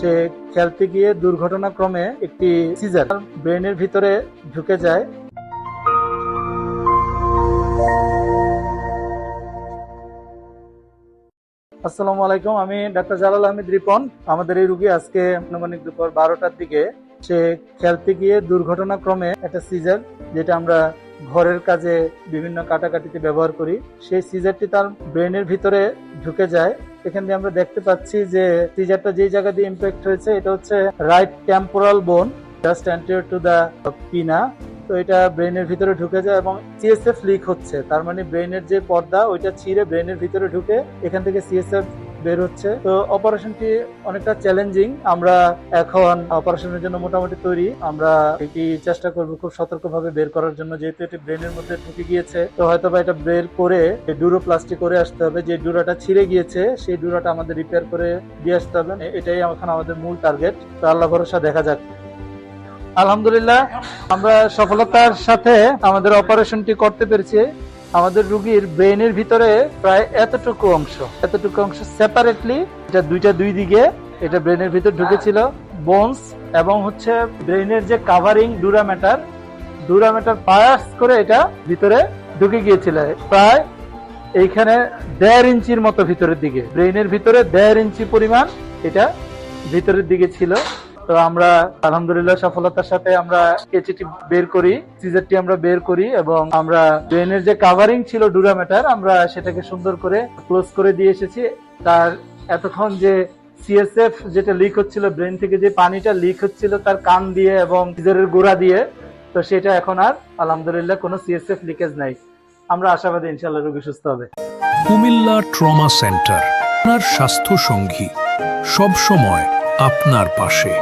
সে খেলতে গিয়ে দুর্ঘটনাক্রমে একটি সিজার ব্রেনের ভিতরে ঢুকে যায়। আসসালামু আলাইকুম, আমি ডাক্তার জালাল আহমেদ রিপন। আমাদের এই রোগী আজকে আনুমানিক দুপুর 12টার দিকে সে খেলতে গিয়ে দুর্ঘটনাক্রমে একটা সিজার, যেটা আমরা ঘরের কাজে বিভিন্ন কাটাকাটিতে ব্যবহার করি, সেই সিজারটি তার ব্রেনের ভিতরে ঢুকে যায়। এখান দিয়ে আমরা দেখতে পাচ্ছি যে সিজারটা যেই জায়গা দিয়ে ইম্প্যাক্ট হয়েছে এটা হচ্ছে রাইট টেম্পোরাল বোন, জাস্ট অ্যান্টেরিয়র টু দা পিনা। তো এটা ব্রেনের ভিতরে ঢুকে যায় এবং সিএসএফ লিক হচ্ছে, তার মানে ব্রেনের যে পর্দা ওইটা ছিঁড়ে ব্রেনের ভিতরে ঢুকে এখান থেকে সিএসএফ বের হচ্ছে। তো অপারেশনটি অনেকটা চ্যালেঞ্জিং। আমরা এখন অপারেশনের জন্য মোটামুটি তৈরি। আমরা এটি চেষ্টা করব খুব সতর্কভাবে বের করার জন্য, যেহেতু এটি ব্রেনের মধ্যে ঢুকে গিয়েছে। তো হয়তোবা এটা বের করে ডুরোপ্লাস্টি করে আসতে হবে। যে ডুরাটা ছিঁড়ে গিয়েছে সেই ডুরাটা আমাদের রিপেয়ার করে দিয়ে আসতে হবে। এটাই এখন আমাদের মূল টার্গেট। তো আল্লাহ ভরসা, দেখা যাক। আলহামদুলিল্লাহ, আমরা সফলতার সাথে আমাদের অপারেশনটি করতে পেরেছি। আমাদের রোগীর ব্রেনের ভিতরে প্রায় এতটুকু অংশ সেপারেটলি, এটা দুই দিকে এটা ব্রেনের ভিতর ঢুকেছিল, বোনস এবং হচ্ছে ব্রেনের যে কাভারিং ডুরামেটার পায়ার্স করে এটা ভিতরে ঢুকে গিয়েছিল। প্রায় এইখানে 1.5 ইঞ্চির মতো ভিতরের দিকে, ব্রেনের ভিতরে 1.5 ইঞ্চি পরিমাণ এটা ভিতরের দিকে ছিল। তো আমরা আলহামদুলিল্লাহ সফলতার সাথে আমরা কেচিটি বের করি, সিজারটি আমরা বের করি এবং আমরা ব্রেনের যে কাভারিং ছিল ডুরামেটার, আমরা সেটাকে সুন্দর করে ক্লোজ করে দিয়ে এসেছি। তার এতক্ষণ যে সিএসএফ যেটা লিক হচ্ছিল, ব্রেন থেকে যে পানিটা লিক হচ্ছিল তার কান দিয়ে এবং সিজারের গোড়া দিয়ে, তো সেটা এখন আর আলহামদুলিল্লাহ কোনো সিএসএফ লিকেজ নাই। আমরা আশাবাদী ইনশাআল্লাহ রোগী সুস্থ হবে। কুমিল্লা ট্রমা সেন্টার, আপনার স্বাস্থ্য সঙ্গী, সব সময় আপনার পাশে।